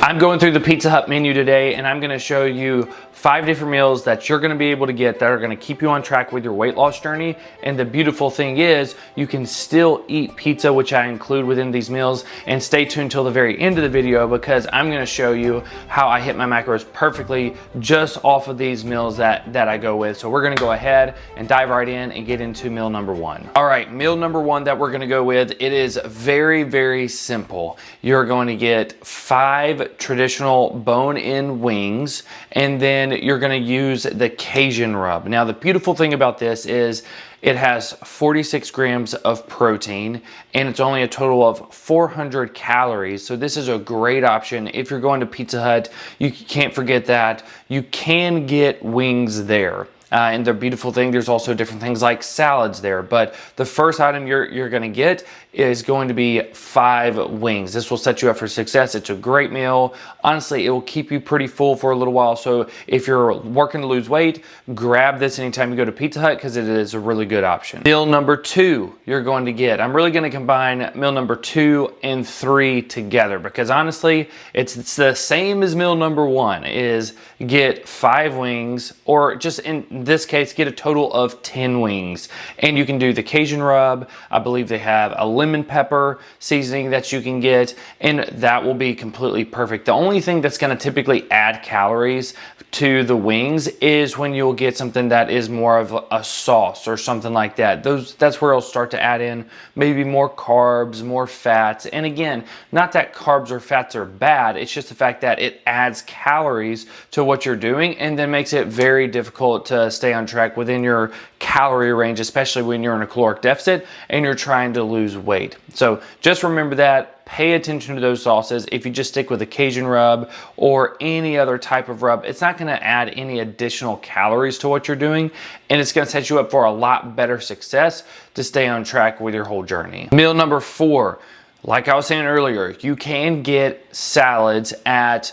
I'm going through the Pizza Hut menu today, and I'm going to show you 5 different meals that you're going to be able to get that are going to keep you on track with your weight loss journey. And the beautiful thing is you can still eat pizza, which I include within these meals. And stay tuned till the very end of the video because I'm going to show you how I hit my macros perfectly just off of these meals that I go with. So we're going to go ahead and dive right in and get into meal number 1. All right, meal number 1 that we're going to go with, it is very, very simple. You're going to get 5 traditional bone-in wings, and then you're going to use the Cajun rub. Now, the beautiful thing about this is it has 46 grams of protein, and it's only a total of 400 calories. So this is a great option. If you're going to Pizza Hut, you can't forget that. You can get wings there. And the beautiful thing, there's also different things like salads there. But the first item you're going to get is going to be 5 wings. This will set you up for success. It's a great meal. Honestly, it will keep you pretty full for a little while. So if you're working to lose weight, grab this anytime you go to Pizza Hut because it is a really good option. Meal number 2 you're going to get. I'm really going to combine meal number 2 and 3 together because honestly, it's the same as meal number 1 is get 5 wings, or just in this case, get a total of 10 wings. And you can do the Cajun rub. I believe they have a lemon pepper seasoning that you can get, and that will be completely perfect. The only thing that's going to typically add calories to the wings is when you'll get something that is more of a sauce or something like that. That's where it'll start to add in maybe more carbs, more fats. And again, not that carbs or fats are bad, it's just the fact that it adds calories to what you're doing and then makes it very difficult to stay on track within your calorie range, especially when you're in a caloric deficit and you're trying to lose weight. So just remember that. Pay attention to those sauces. If you just stick with a Cajun rub or any other type of rub, it's not going to add any additional calories to what you're doing, and it's going to set you up for a lot better success to stay on track with your whole journey. Meal number 4, like I was saying earlier, you can get salads at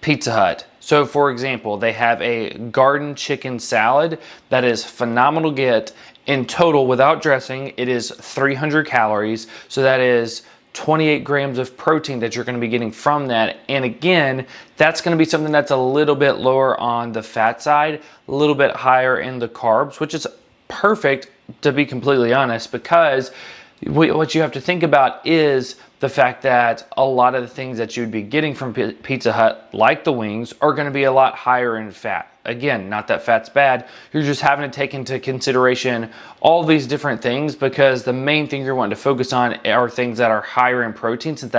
Pizza Hut. So for example, they have a garden chicken salad that is phenomenal to get. In total, without dressing, it is 300 calories. So that is 28 grams of protein that you're going to be getting from that. And again, that's going to be something that's a little bit lower on the fat side, a little bit higher in the carbs, which is perfect, to be completely honest, because what you have to think about is the fact that a lot of the things that you'd be getting from Pizza Hut, like the wings, are going to be a lot higher in fat. Again, not that fat's bad. You're just having to take into consideration all these different things because the main thing you're wanting to focus on are things that are higher in protein, since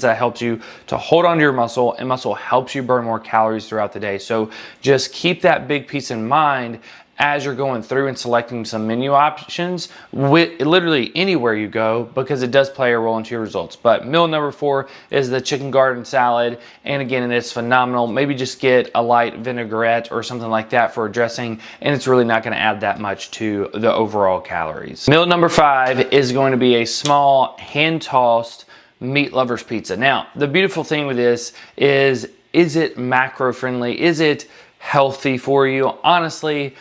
that helps you to hold on to your muscle, and muscle helps you burn more calories throughout the day. So just keep that big piece in mind as you're going through and selecting some menu options with literally anywhere you go, because it does play a role into your results. But meal number 4 is the chicken garden salad, and again, it's phenomenal. Maybe just get a light vinaigrette or something like that for a dressing, and it's really not going to add that much to the overall calories. Meal number 5 is going to be a small hand-tossed meat lovers pizza. Now, the beautiful thing with this is it macro friendly? Is it healthy for you? Honestly,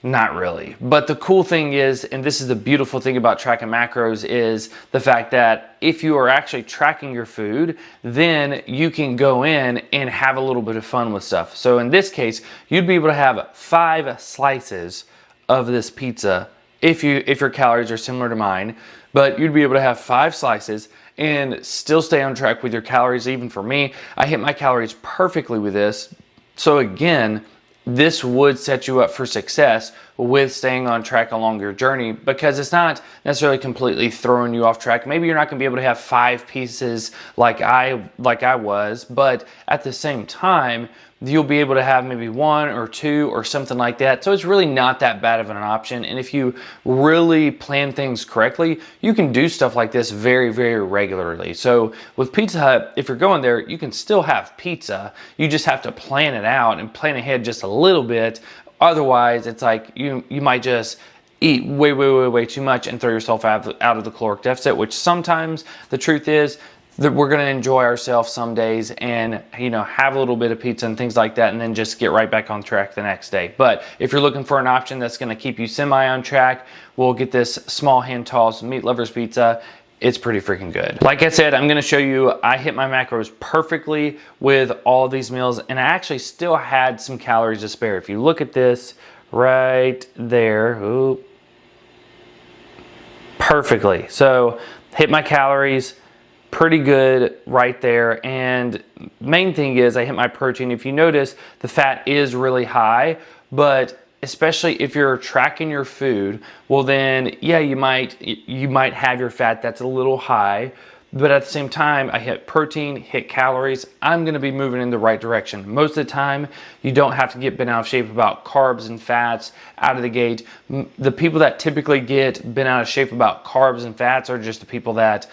not really. But the cool thing is, and this is the beautiful thing about tracking macros, is the fact that if you are actually tracking your food, then you can go in and have a little bit of fun with stuff. So in this case, you'd be able to have 5 slices of this pizza if your calories are similar to mine, but you'd be able to have 5 slices and still stay on track with your calories. Even for me, I hit my calories perfectly with this. So again, this would set you up for success with staying on track along your journey, because it's not necessarily completely throwing you off track. Maybe you're not going to be able to have 5 pieces like I was, but at the same time, you'll be able to have maybe 1 or 2 or something like that. So it's really not that bad of an option. And if you really plan things correctly, you can do stuff like this very, very regularly. So with Pizza Hut, if you're going there, you can still have pizza. You just have to plan it out and plan ahead just a little bit. Otherwise, it's like you might just eat way too much and throw yourself out of the caloric deficit, which sometimes the truth is that we're going to enjoy ourselves some days and have a little bit of pizza and things like that, and then just get right back on track the next day. But if you're looking for an option that's going to keep you semi on track, we'll get this small hand tossed meat lovers pizza. it's pretty freaking good. Like I said, I'm gonna show you, I hit my macros perfectly with all these meals, and I actually still had some calories to spare. If you look at this right there, ooh, perfectly. So hit my calories pretty good right there. And main thing is I hit my protein. If you notice, the fat is really high, but especially if you're tracking your food, well then, yeah, you might have your fat that's a little high, but at the same time, I hit protein, hit calories, I'm gonna be moving in the right direction. Most of the time, you don't have to get bent out of shape about carbs and fats out of the gate. The people that typically get bent out of shape about carbs and fats are just the people that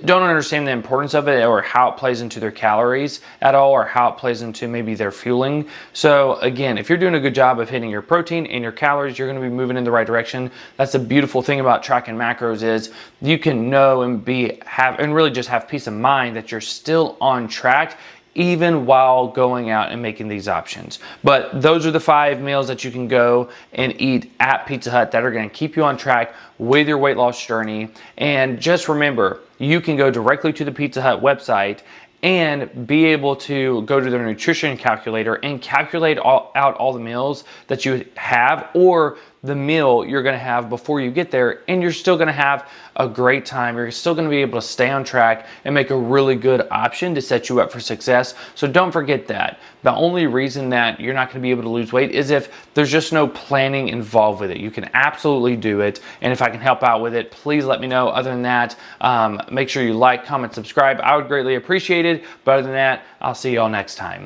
don't understand the importance of it, or how it plays into their calories at all, or how it plays into maybe their fueling. So again, if you're doing a good job of hitting your protein and your calories, you're gonna be moving in the right direction. That's the beautiful thing about tracking macros, is you can know and really just have peace of mind that you're still on track, even while going out and making these options. But those are the 5 meals that you can go and eat at Pizza Hut that are gonna keep you on track with your weight loss journey. And just remember, you can go directly to the Pizza Hut website and be able to go to their nutrition calculator and calculate out all the meals that you have, or the meal you're gonna have before you get there, and you're still gonna have a great time. You're still gonna be able to stay on track and make a really good option to set you up for success. So don't forget that. The only reason that you're not gonna be able to lose weight is if there's just no planning involved with it. You can absolutely do it, and if I can help out with it, please let me know. Other than that, make sure you like, comment, subscribe. I would greatly appreciate it. But other than that, I'll see y'all next time.